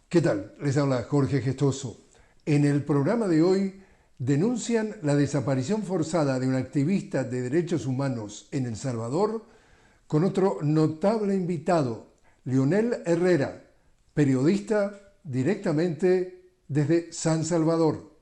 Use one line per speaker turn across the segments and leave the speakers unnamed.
¿Qué tal? Les habla Jorge Gestoso. En el programa de hoy denuncian la desaparición forzada de un activista de derechos humanos en El Salvador con otro notable invitado, Leonel Herrera, periodista directamente desde San Salvador.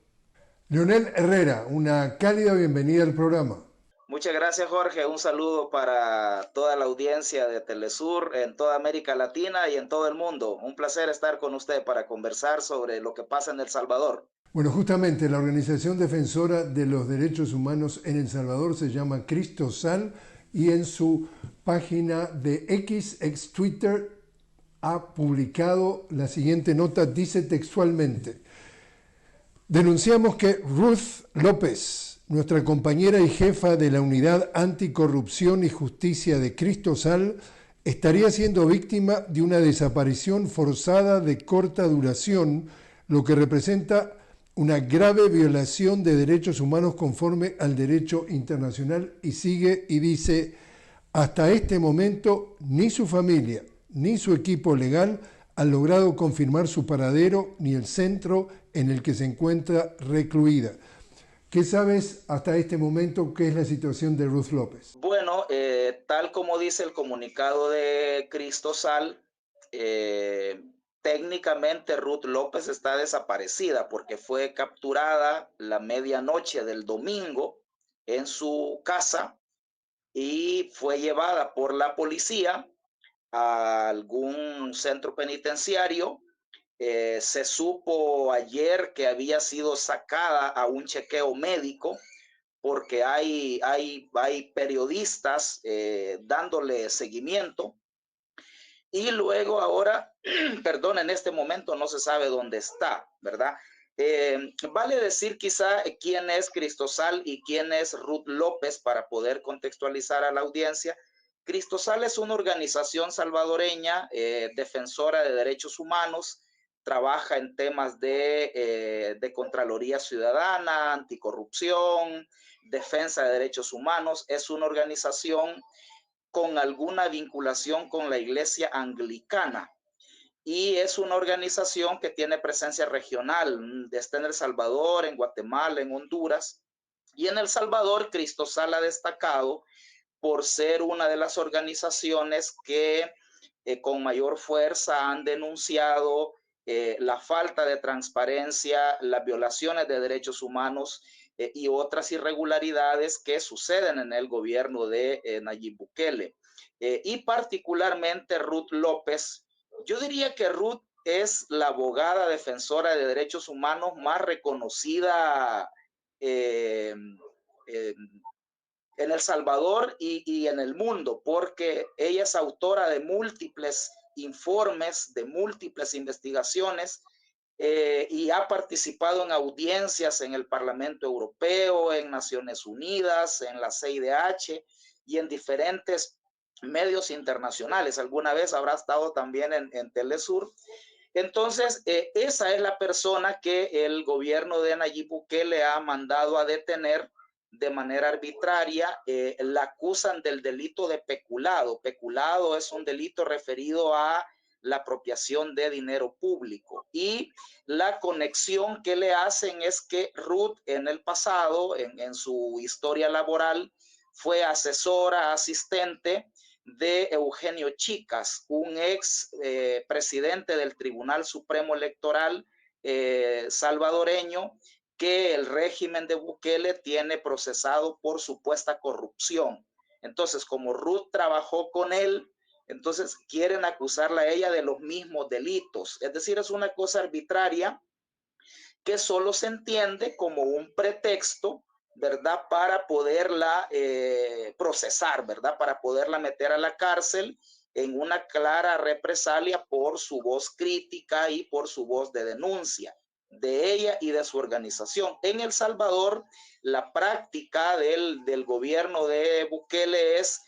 Leonel Herrera, una cálida bienvenida al programa.
Muchas gracias, Jorge. Un saludo para toda la audiencia de Telesur en toda América Latina y en todo el mundo. Un placer estar con usted para conversar sobre lo que pasa en El Salvador.
Bueno, justamente la organización defensora de los derechos humanos en El Salvador se llama Cristosal y en su página de X, ex Twitter, ha publicado la siguiente nota, dice textualmente: denunciamos que Ruth López, nuestra compañera y jefa de la Unidad Anticorrupción y Justicia de Cristosal, estaría siendo víctima de una desaparición forzada de corta duración, lo que representa una grave violación de derechos humanos conforme al derecho internacional. Y sigue y dice: hasta este momento ni su familia ni su equipo legal han logrado confirmar su paradero ni el centro en el que se encuentra recluida. ¿Qué sabes hasta este momento qué es la situación de Ruth López?
Bueno, tal como dice el comunicado de Cristosal, eh, técnicamente Ruth López está desaparecida porque fue capturada la medianoche del domingo en su casa y fue llevada por la policía a algún centro penitenciario. Se supo ayer que había sido sacada a un chequeo médico porque hay periodistas dándole seguimiento y luego ahora, perdón, en este momento no se sabe dónde está, ¿verdad? Vale decir quizá quién es Cristosal y quién es Ruth López para poder contextualizar a la audiencia. Cristosal es una organización salvadoreña defensora de derechos humanos, trabaja en temas de Contraloría Ciudadana, anticorrupción, defensa de derechos humanos. Es una organización con alguna vinculación con la Iglesia Anglicana y es una organización que tiene presencia regional, está en El Salvador, en Guatemala, en Honduras. Y en El Salvador, Cristosal ha destacado por ser una de las organizaciones que con mayor fuerza han denunciado la falta de transparencia, las violaciones de derechos humanos y otras irregularidades que suceden en el gobierno de Nayib Bukele. Y particularmente Ruth López. Yo diría que Ruth es la abogada defensora de derechos humanos más reconocida eh, eh, en El Salvador y en el mundo, porque ella es autora de múltiples informes, de múltiples investigaciones y ha participado en audiencias en el Parlamento Europeo, en Naciones Unidas, en la CIDH y en diferentes medios internacionales. Alguna vez habrá estado también en Telesur. Entonces, esa es la persona que el gobierno de Nayib Bukele ha mandado a detener de manera arbitraria. La acusan del delito de peculado. Peculado es un delito referido a la apropiación de dinero público. Y la conexión que le hacen es que Ruth en el pasado, en su historia laboral, fue asesora, asistente de Eugenio Chicas, un ex presidente del Tribunal Supremo Electoral salvadoreño que el régimen de Bukele tiene procesado por supuesta corrupción. Entonces, como Ruth trabajó con él, entonces quieren acusarla a ella de los mismos delitos. Es decir, es una cosa arbitraria que solo se entiende como un pretexto, ¿verdad? Para poderla procesar, ¿verdad? Para poderla meter a la cárcel en una clara represalia por su voz crítica y por su voz de denuncia de ella y de su organización. En El Salvador, la práctica del gobierno de Bukele es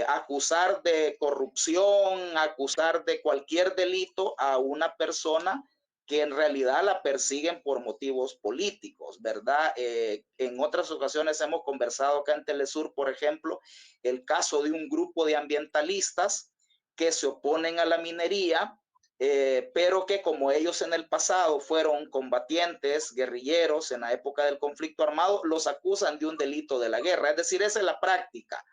acusar de corrupción, acusar de cualquier delito a una persona que en realidad la persiguen por motivos políticos, ¿verdad? En otras ocasiones hemos conversado acá en Telesur, por ejemplo, el caso de un grupo de ambientalistas que se oponen a la minería pero que como ellos en el pasado fueron combatientes, guerrilleros en la época del conflicto armado, los acusan de un delito de la guerra. Es decir, esa es la práctica.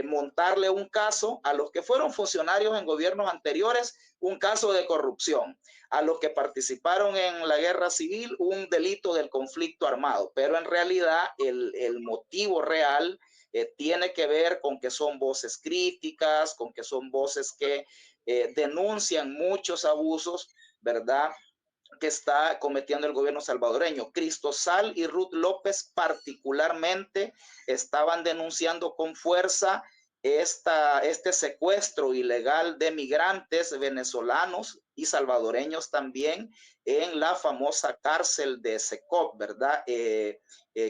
Montarle un caso a los que fueron funcionarios en gobiernos anteriores, un caso de corrupción, a los que participaron en la guerra civil, un delito del conflicto armado, pero en realidad el motivo real tiene que ver con que son voces críticas, con que son voces que denuncian muchos abusos, ¿verdad?, que está cometiendo el gobierno salvadoreño. Cristosal y Ruth López particularmente estaban denunciando con fuerza este secuestro ilegal de migrantes venezolanos y salvadoreños también en la famosa cárcel de Secop, ¿verdad?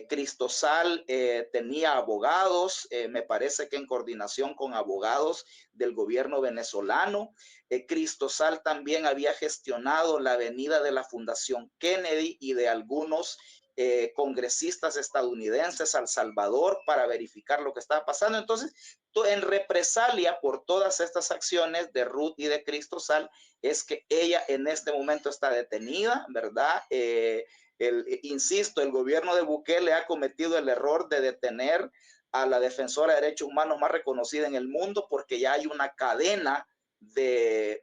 Cristosal tenía abogados, me parece que en coordinación con abogados del gobierno venezolano. Cristosal también había gestionado la venida de la Fundación Kennedy y de algunos congresistas estadounidenses a El Salvador para verificar lo que estaba pasando. Entonces, en represalia por todas estas acciones de Ruth y de Cristosal, es que ella en este momento está detenida, ¿verdad? Insisto, el gobierno de Bukele ha cometido el error de detener a la defensora de derechos humanos más reconocida en el mundo, porque ya hay una cadena de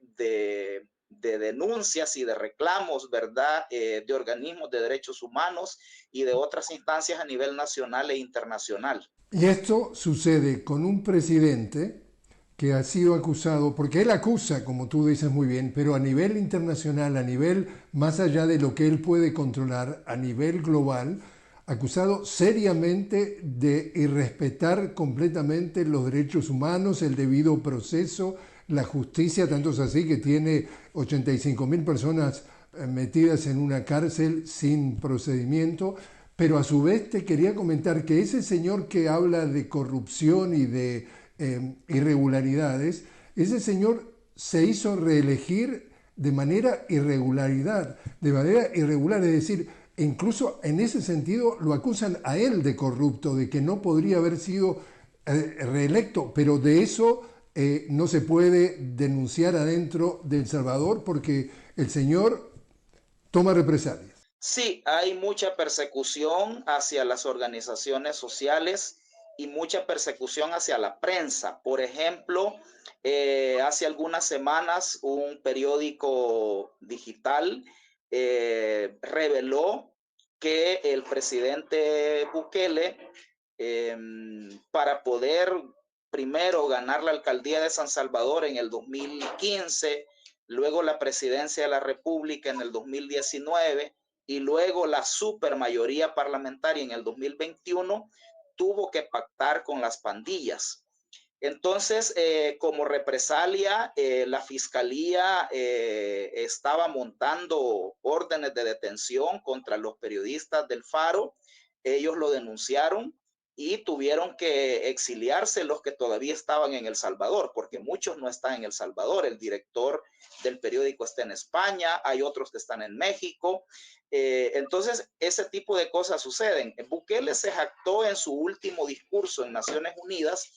denuncias y de reclamos, ¿verdad? De organismos de derechos humanos y de otras instancias a nivel nacional e internacional.
Y esto sucede con un presidente que ha sido acusado, porque él acusa, como tú dices muy bien, pero a nivel internacional, a nivel más allá de lo que él puede controlar, a nivel global, acusado seriamente de irrespetar completamente los derechos humanos, el debido proceso, la justicia, tanto es así que tiene 85.000 personas metidas en una cárcel sin procedimiento. Pero a su vez te quería comentar que ese señor que habla de corrupción y de irregularidades, ese señor se hizo reelegir de manera irregular, es decir, incluso en ese sentido lo acusan a él de corrupto, de que no podría haber sido reelecto, pero de eso no se puede denunciar adentro de El Salvador porque el señor toma represalias.
Sí, hay mucha persecución hacia las organizaciones sociales y mucha persecución hacia la prensa. Por ejemplo, hace algunas semanas un periódico digital reveló que el presidente Bukele, para poder primero ganar la alcaldía de San Salvador en el 2015, luego la presidencia de la República en el 2019, y luego la supermayoría parlamentaria en el 2021, tuvo que pactar con las pandillas. Entonces, como represalia, la fiscalía estaba montando órdenes de detención contra los periodistas del Faro. Ellos lo denunciaron y tuvieron que exiliarse los que todavía estaban en El Salvador, porque muchos no están en El Salvador. El director del periódico está en España, hay otros que están en México. Entonces, ese tipo de cosas suceden. Bukele se jactó en su último discurso en Naciones Unidas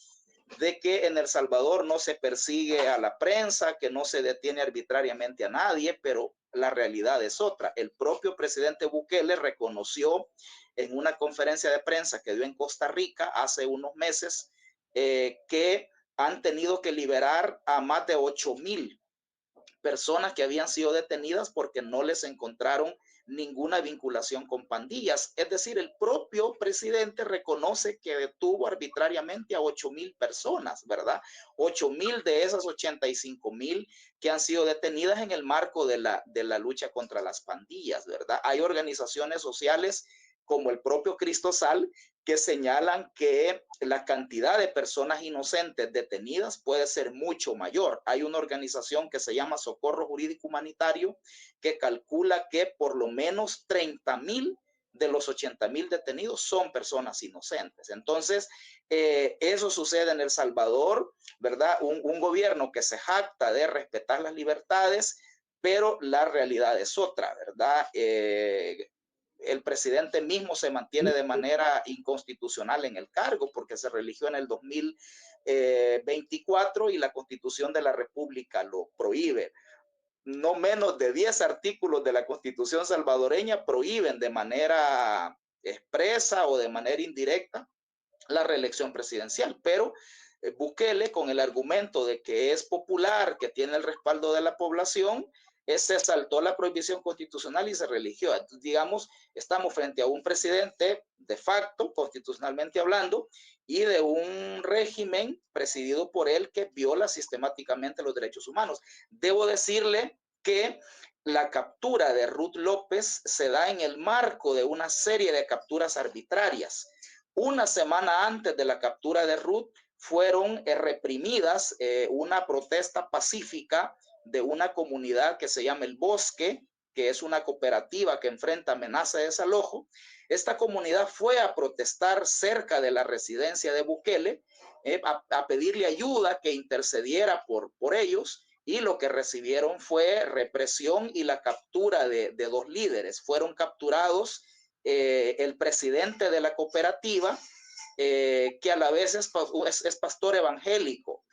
de que en El Salvador no se persigue a la prensa, que no se detiene arbitrariamente a nadie, pero la realidad es otra. El propio presidente Bukele reconoció en una conferencia de prensa que dio en Costa Rica hace unos meses que han tenido que liberar a más de 8,000 personas que habían sido detenidas porque no les encontraron ninguna vinculación con pandillas. Es decir, el propio presidente reconoce que detuvo arbitrariamente a 8,000 personas, ¿verdad? 8,000 de esas 85,000 que han sido detenidas en el marco de la lucha contra las pandillas, ¿verdad? Hay organizaciones sociales como el propio Cristosal que señalan que la cantidad de personas inocentes detenidas puede ser mucho mayor. Hay una organización que se llama Socorro Jurídico Humanitario que calcula que por lo menos 30,000 de los 80,000 detenidos son personas inocentes. Entonces, eso sucede en El Salvador, ¿verdad? Un gobierno que se jacta de respetar las libertades, pero la realidad es otra, ¿verdad? El presidente mismo se mantiene de manera inconstitucional en el cargo porque se religió en el 2024 y la Constitución de la República lo prohíbe. no menos de 10 artículos de la Constitución salvadoreña prohíben de manera expresa o de manera indirecta la reelección presidencial, pero Bukele, con el argumento de que es popular, que tiene el respaldo de la población, se saltó la prohibición constitucional y se religió. Entonces, digamos, estamos frente a un presidente de facto, constitucionalmente hablando, y de un régimen presidido por él que viola sistemáticamente los derechos humanos. Debo decirle que la captura de Ruth López se da en el marco de una serie de capturas arbitrarias. Una semana antes de la captura de Ruth fueron reprimidas una protesta pacífica de una comunidad que se llama El Bosque, que es una cooperativa que enfrenta amenaza de desalojo. Esta comunidad fue a protestar cerca de la residencia de Bukele, a pedirle ayuda, que intercediera por ellos, y lo que recibieron fue represión y la captura de dos líderes. Fueron capturados el presidente de la cooperativa, que a la vez es pastor evangélico,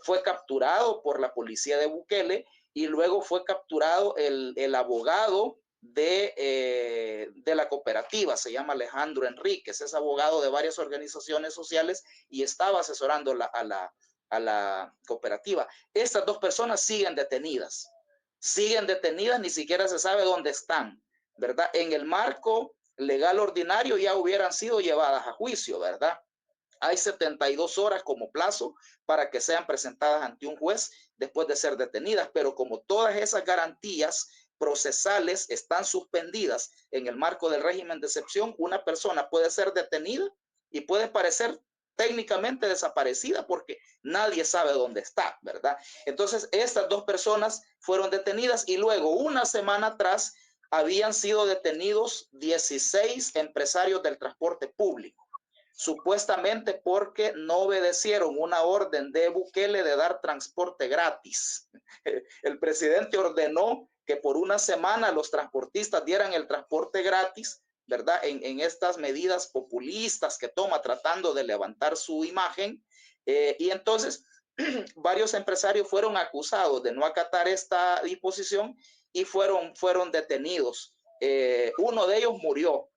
fue capturado por la policía de Bukele, y luego fue capturado el abogado de la cooperativa, se llama Alejandro Enríquez, es abogado de varias organizaciones sociales y estaba asesorando a la cooperativa. Estas dos personas siguen detenidas, ni siquiera se sabe dónde están, ¿verdad? En el marco legal ordinario ya hubieran sido llevadas a juicio, ¿verdad? Hay 72 horas como plazo para que sean presentadas ante un juez después de ser detenidas, pero como todas esas garantías procesales están suspendidas en el marco del régimen de excepción, una persona puede ser detenida y puede parecer técnicamente desaparecida porque nadie sabe dónde está, ¿verdad? Entonces, estas dos personas fueron detenidas y luego, una semana atrás, habían sido detenidos 16 empresarios del transporte público, supuestamente porque no obedecieron una orden de Bukele de dar transporte gratis. El presidente ordenó que por una semana los transportistas dieran el transporte gratis, ¿verdad? En estas medidas populistas que toma tratando de levantar su imagen. Y entonces varios empresarios fueron acusados de no acatar esta disposición y fueron detenidos. Uno de ellos murió,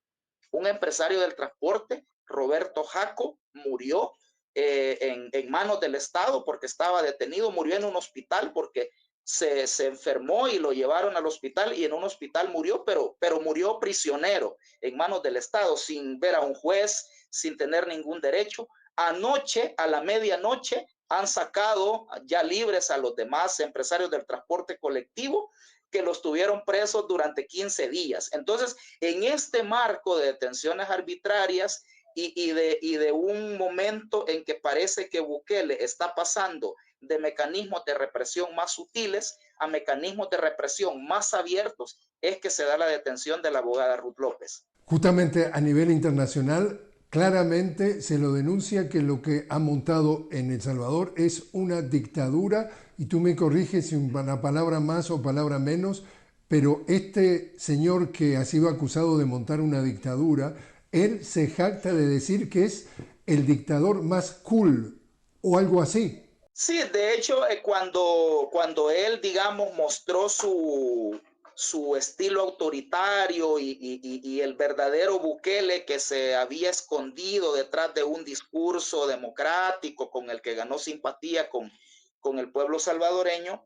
un empresario del transporte, Roberto Jaco, murió en manos del Estado porque estaba detenido, murió en un hospital porque se enfermó y lo llevaron al hospital y en un hospital murió, pero murió prisionero en manos del Estado, sin ver a un juez, sin tener ningún derecho. Anoche, a la medianoche, han sacado ya libres a los demás empresarios del transporte colectivo que los tuvieron presos durante 15 días. Entonces, en este marco de detenciones arbitrarias y de un momento en que parece que Bukele está pasando de mecanismos de represión más sutiles a mecanismos de represión más abiertos, es que se da la detención de la abogada Ruth López.
Justamente a nivel internacional, claramente se lo denuncia que lo que ha montado en El Salvador es una dictadura, y tú me corriges si una palabra más o palabra menos, pero este señor que ha sido acusado de montar una dictadura, él se jacta de decir que es el dictador más cool o algo así.
Sí, de hecho, cuando él, digamos, mostró su estilo autoritario y el verdadero Bukele que se había escondido detrás de un discurso democrático con el que ganó simpatía con el pueblo salvadoreño,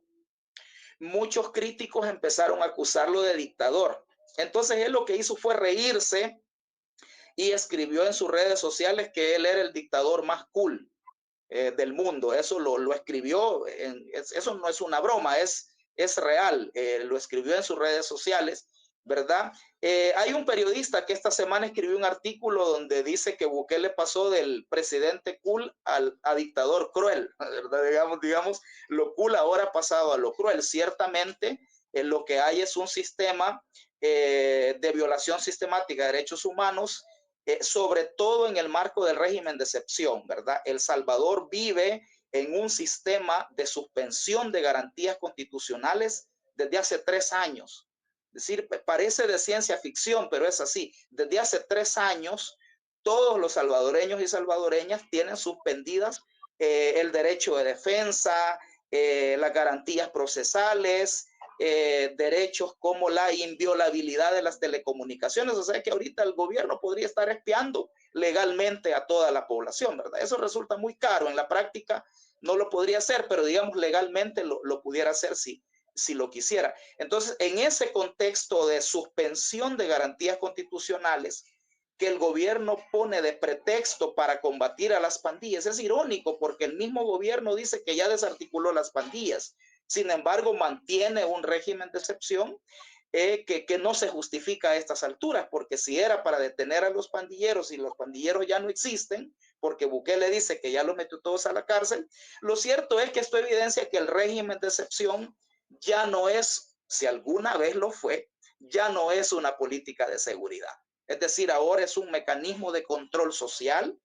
muchos críticos empezaron a acusarlo de dictador. Entonces él lo que hizo fue reírse y escribió en sus redes sociales que él era el dictador más cool del mundo. Eso lo escribió, eso no es una broma, es real, lo escribió en sus redes sociales, ¿verdad? Hay un periodista que esta semana escribió un artículo donde dice que Bukele pasó del presidente cool a dictador cruel, ¿verdad? Digamos, lo cool ahora ha pasado a lo cruel. Ciertamente, lo que hay es un sistema de violación sistemática de derechos humanos, sobre todo en el marco del régimen de excepción, ¿verdad? El Salvador vive en un sistema de suspensión de garantías constitucionales desde hace 3 años. Es decir, parece de ciencia ficción, pero es así. Desde hace 3 años, todos los salvadoreños y salvadoreñas tienen suspendidas el derecho de defensa, las garantías procesales, derechos como la inviolabilidad de las telecomunicaciones. O sea que ahorita el gobierno podría estar espiando legalmente a toda la población, ¿verdad? Eso resulta muy caro. En la práctica no lo podría hacer, pero digamos legalmente lo pudiera hacer si lo quisiera. Entonces, en ese contexto de suspensión de garantías constitucionales que el gobierno pone de pretexto para combatir a las pandillas, es irónico porque el mismo gobierno dice que ya desarticuló las pandillas. Sin embargo, mantiene un régimen de excepción que no se justifica a estas alturas, porque si era para detener a los pandilleros y los pandilleros ya no existen, porque Bukele dice que ya los metió todos a la cárcel, lo cierto es que esto evidencia que el régimen de excepción ya no es, si alguna vez lo fue, ya no es una política de seguridad. Es decir, ahora es un mecanismo de control social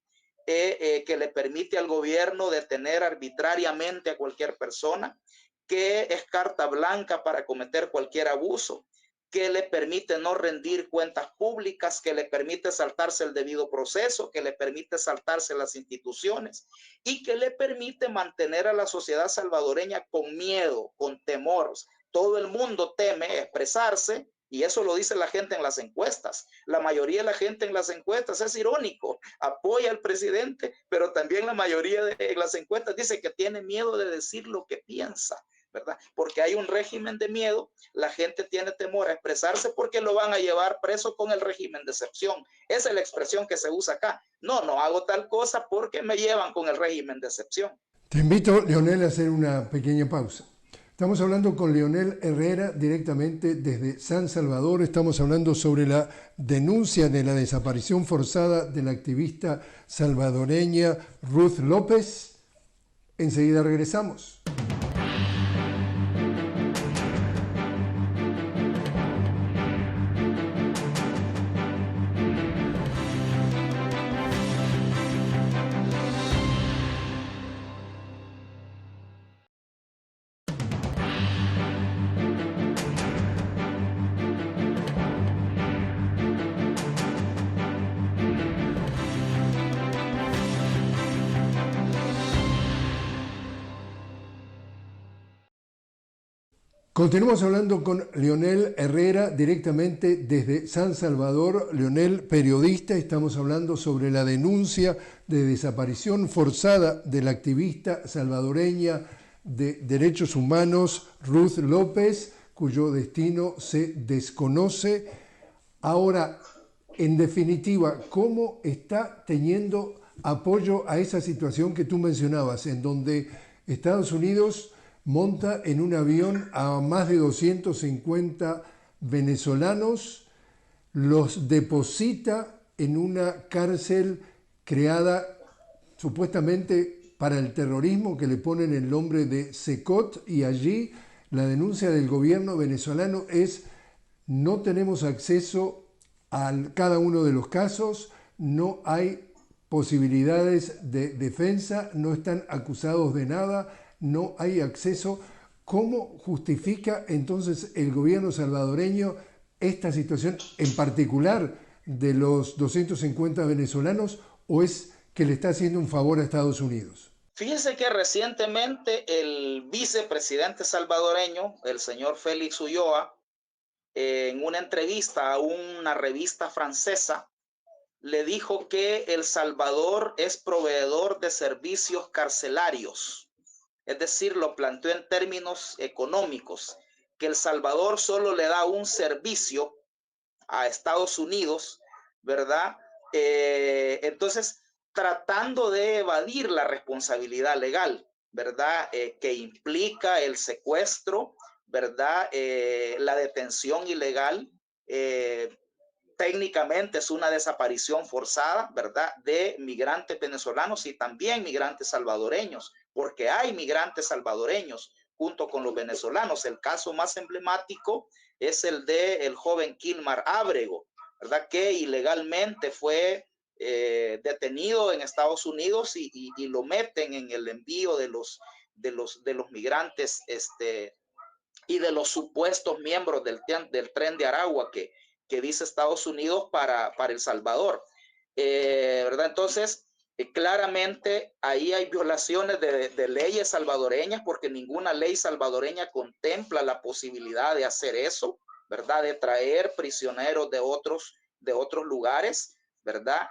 que le permite al gobierno detener arbitrariamente a cualquier persona, que es carta blanca para cometer cualquier abuso, que le permite no rendir cuentas públicas, que le permite saltarse el debido proceso, que le permite saltarse las instituciones y que le permite mantener a la sociedad salvadoreña con miedo, con temor. Todo el mundo teme expresarse y eso lo dice la gente en las encuestas. La mayoría de la gente en las encuestas, es irónico, apoya al presidente, pero también la mayoría de las encuestas dice que tiene miedo de decir lo que piensa, ¿verdad? Porque hay un régimen de miedo, la gente tiene temor a expresarse porque lo van a llevar preso con el régimen de excepción. Esa es la expresión que se usa acá. No hago tal cosa porque me llevan con el régimen de excepción.
Te invito, Leonel, a hacer una pequeña pausa. Estamos hablando con Leonel Herrera directamente desde San Salvador. Estamos hablando sobre la denuncia de la desaparición forzada de la activista salvadoreña Ruth López. Enseguida regresamos. Continuamos hablando con Leonel Herrera directamente desde San Salvador. Leonel, periodista, estamos hablando sobre la denuncia de desaparición forzada de la activista salvadoreña de derechos humanos Ruth López, cuyo destino se desconoce. Ahora, en definitiva, ¿cómo está teniendo apoyo a esa situación que tú mencionabas, en donde Estados Unidos monta en un avión a más de 250 venezolanos, los deposita en una cárcel creada supuestamente para el terrorismo, que le ponen el nombre de SECOT, y allí la denuncia del gobierno venezolano es: no tenemos acceso a cada uno de los casos, no hay posibilidades de defensa, no están acusados de nada, no hay acceso. ¿Cómo justifica entonces el gobierno salvadoreño esta situación en particular de los 250 venezolanos, o es que le está haciendo un favor a Estados Unidos?
Fíjense que recientemente el vicepresidente salvadoreño, el señor Félix Ulloa, en una entrevista a una revista francesa, le dijo que El Salvador es proveedor de servicios carcelarios. Es decir, lo planteó en términos económicos, que El Salvador solo le da un servicio a Estados Unidos, ¿verdad? Entonces, tratando de evadir la responsabilidad legal, ¿verdad? Que implica el secuestro, ¿verdad? La detención ilegal, técnicamente es una desaparición forzada, ¿verdad? De migrantes venezolanos y también migrantes salvadoreños, porque hay migrantes salvadoreños junto con los venezolanos. El caso más emblemático es el de el joven Kilmar Ábrego, ¿verdad? Que ilegalmente fue detenido en Estados Unidos y lo meten en el envío de los migrantes y de los supuestos miembros del tren de Aragua que dice Estados Unidos para El Salvador, ¿verdad? Entonces, Claramente ahí hay violaciones de leyes salvadoreñas porque ninguna ley salvadoreña contempla la posibilidad de hacer eso, ¿verdad? De traer prisioneros de otros lugares, ¿verdad?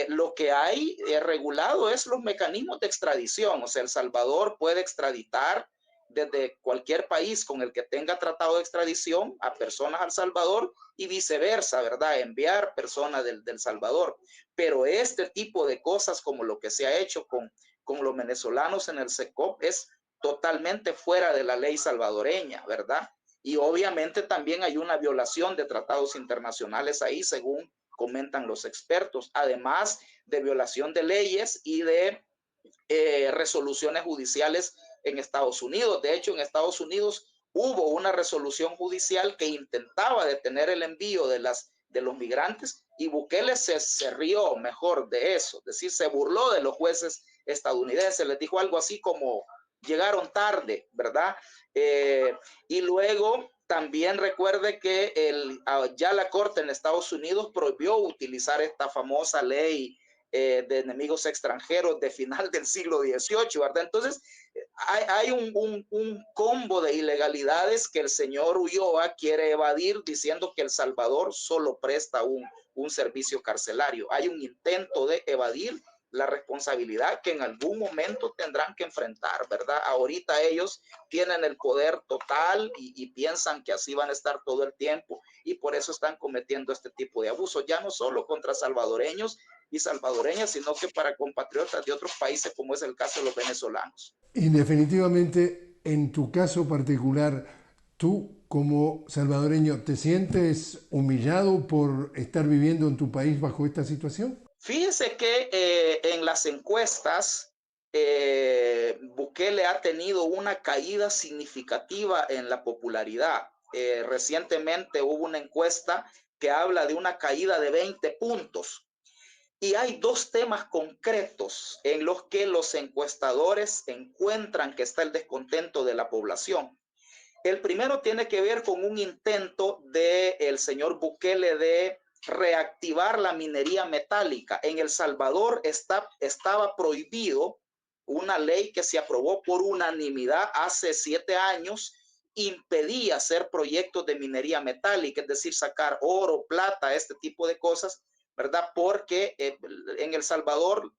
Lo que hay regulado es los mecanismos de extradición, o sea, El Salvador puede extraditar desde cualquier país con el que tenga tratado de extradición a personas al Salvador y viceversa, ¿verdad? Enviar personas del Salvador. Pero este tipo de cosas como lo que se ha hecho con los venezolanos en el SECOP es totalmente fuera de la ley salvadoreña, ¿verdad? Y obviamente también hay una violación de tratados internacionales ahí, según comentan los expertos, además de violación de leyes y de resoluciones judiciales en Estados Unidos. De hecho, en Estados Unidos hubo una resolución judicial que intentaba detener el envío de los migrantes y Bukele se rió mejor de eso, es decir, se burló de los jueces estadounidenses, les dijo algo así como llegaron tarde, ¿verdad? Y luego también recuerde que ya la Corte en Estados Unidos prohibió utilizar esta famosa ley de enemigos extranjeros de final del siglo XVIII, ¿verdad? Entonces, hay un combo de ilegalidades que el señor Ulloa quiere evadir diciendo que El Salvador solo presta un servicio carcelario. Hay un intento de evadir la responsabilidad que en algún momento tendrán que enfrentar, ¿verdad? Ahorita ellos tienen el poder total y piensan que así van a estar todo el tiempo y por eso están cometiendo este tipo de abusos, ya no solo contra salvadoreños y salvadoreñas, sino que para compatriotas de otros países, como es el caso de los venezolanos.
Y definitivamente, en tu caso particular, tú como salvadoreño, ¿te sientes humillado por estar viviendo en tu país bajo esta situación?
Fíjense que en las encuestas, Bukele ha tenido una caída significativa en la popularidad. Recientemente hubo una encuesta que habla de una caída de 20 puntos. Y hay dos temas concretos en los que los encuestadores encuentran que está el descontento de la población. El primero tiene que ver con un intento del señor Bukele de reactivar la minería metálica. En El Salvador estaba prohibido una ley que se aprobó por unanimidad hace 7 años, impedía hacer proyectos de minería metálica, es decir, sacar oro, plata, este tipo de cosas, ¿verdad? Porque en El Salvador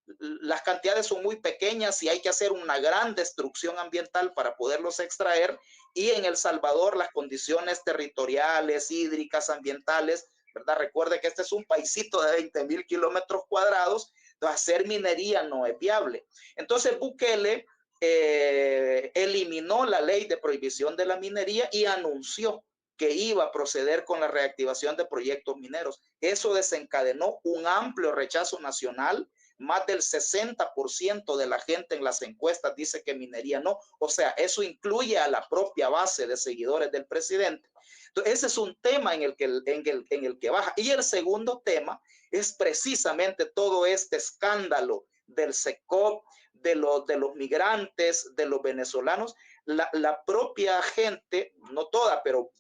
las cantidades son muy pequeñas y hay que hacer una gran destrucción ambiental para poderlos extraer. Y en El Salvador las condiciones territoriales, hídricas, ambientales, ¿verdad? Recuerde que este es un paisito de 20,000 kilómetros cuadrados, entonces hacer minería no es viable. Entonces Bukele eliminó la ley de prohibición de la minería y anunció que iba a proceder con la reactivación de proyectos mineros. Eso desencadenó un amplio rechazo nacional. Más del 60% de la gente en las encuestas dice que minería no. O sea, eso incluye a la propia base de seguidores del presidente. Entonces, ese es un tema en el que baja. Y el segundo tema es precisamente todo este escándalo del SECOP, de los migrantes, de los venezolanos. La propia gente, no toda, pero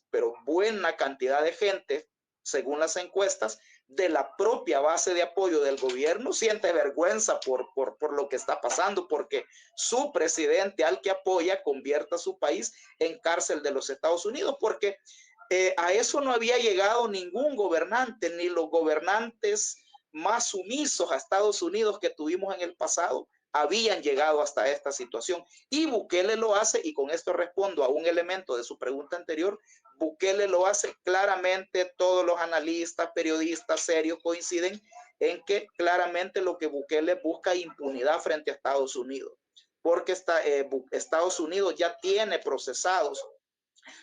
buena cantidad de gente, según las encuestas, de la propia base de apoyo del gobierno siente vergüenza por lo que está pasando, porque su presidente al que apoya convierta a su país en cárcel de los Estados Unidos, porque a eso no había llegado ningún gobernante, ni los gobernantes más sumisos a Estados Unidos que tuvimos en el pasado habían llegado hasta esta situación. Y Bukele lo hace, y con esto respondo a un elemento de su pregunta anterior, Bukele lo hace claramente, todos los analistas, periodistas serios coinciden en que claramente lo que Bukele busca es impunidad frente a Estados Unidos, porque Estados Unidos ya tiene procesados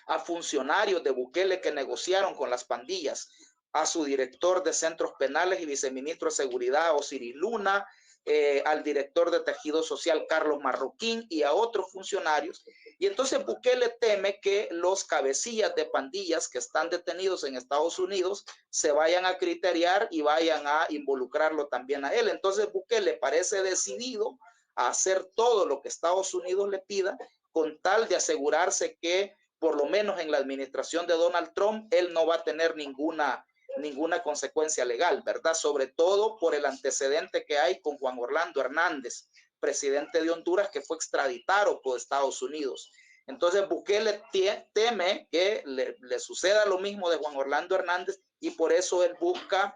a funcionarios de Bukele que negociaron con las pandillas, a su director de centros penales y viceministro de Seguridad, Osiris Luna, al director de Tejido Social, Carlos Marroquín, y a otros funcionarios. Y entonces Bukele teme que los cabecillas de pandillas que están detenidos en Estados Unidos se vayan a criteriar y vayan a involucrarlo también a él. Entonces Bukele parece decidido a hacer todo lo que Estados Unidos le pida con tal de asegurarse que por lo menos en la administración de Donald Trump, él no va a tener ninguna consecuencia legal, ¿verdad? Sobre todo por el antecedente que hay con Juan Orlando Hernández, presidente de Honduras, que fue extraditado por Estados Unidos. Entonces Bukele teme que le suceda lo mismo de Juan Orlando Hernández, y por eso él busca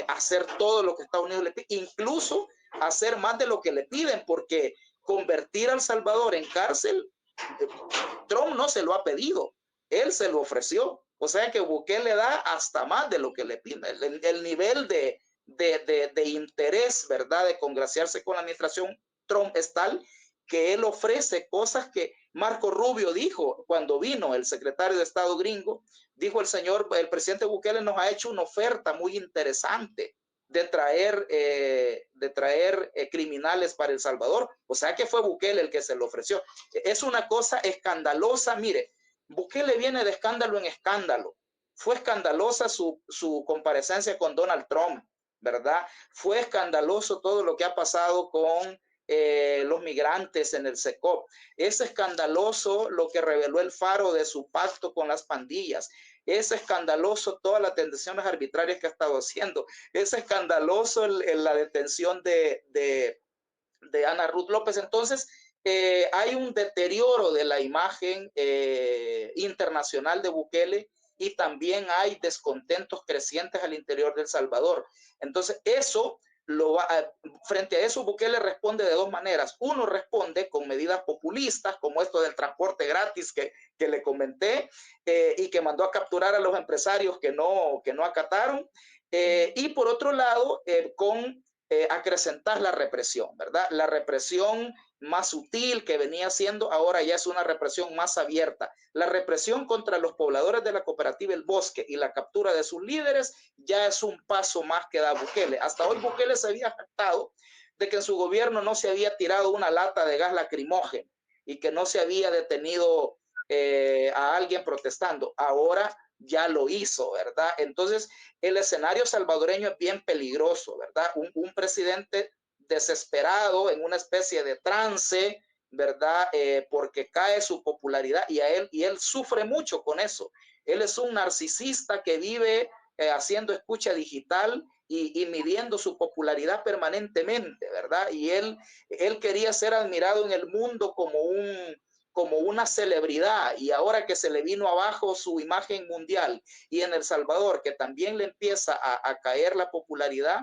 hacer todo lo que Estados Unidos le pide, incluso hacer más de lo que le piden, porque convertir a El Salvador en cárcel, Trump no se lo ha pedido, él se lo ofreció. O sea que Bukele da hasta más de lo que le piden. El nivel de interés, ¿verdad?, de congraciarse con la administración Trump es tal que él ofrece cosas que Marco Rubio dijo cuando vino el secretario de Estado gringo. Dijo el presidente Bukele nos ha hecho una oferta muy interesante de traer criminales para El Salvador. O sea que fue Bukele el que se lo ofreció. Es una cosa escandalosa. Mire, Bukele viene de escándalo en escándalo. Fue escandalosa su comparecencia con Donald Trump, ¿verdad? Fue escandaloso todo lo que ha pasado con los migrantes en el SECOP. Es escandaloso lo que reveló el Faro de su pacto con las pandillas. Es escandaloso todas las detenciones arbitrarias que ha estado haciendo. Es escandaloso la detención de Ana Ruth López. Entonces, hay un deterioro de la imagen internacional de Bukele, y también hay descontentos crecientes al interior de El Salvador. Entonces, frente a eso, Bukele responde de dos maneras. Uno, responde con medidas populistas, como esto del transporte gratis que le comenté, y que mandó a capturar a los empresarios que no acataron. Y por otro lado, con acrecentar la represión, ¿verdad? La represión más sutil que venía siendo, ahora ya es una represión más abierta. La represión contra los pobladores de la cooperativa El Bosque y la captura de sus líderes ya es un paso más que da Bukele. Hasta hoy Bukele se había jactado de que en su gobierno no se había tirado una lata de gas lacrimógeno y que no se había detenido a alguien protestando. Ahora ya lo hizo, ¿verdad? Entonces, el escenario salvadoreño es bien peligroso, ¿verdad? Un presidente desesperado en una especie de trance, ¿verdad? Porque cae su popularidad, y él sufre mucho con eso. Él es un narcisista que vive haciendo escucha digital y midiendo su popularidad permanentemente, ¿verdad? Y él quería ser admirado en el mundo como una celebridad, y ahora que se le vino abajo su imagen mundial, y en El Salvador que también le empieza a caer la popularidad,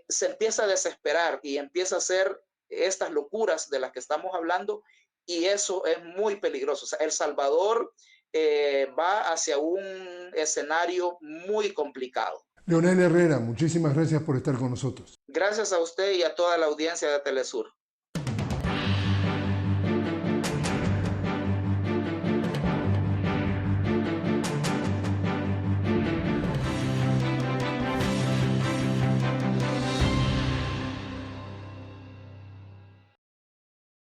se empieza a desesperar y empieza a hacer estas locuras de las que estamos hablando, y eso es muy peligroso. O sea, El Salvador va hacia un escenario muy complicado.
Leonel Herrera, muchísimas gracias por estar con nosotros.
Gracias a usted y a toda la audiencia de Telesur.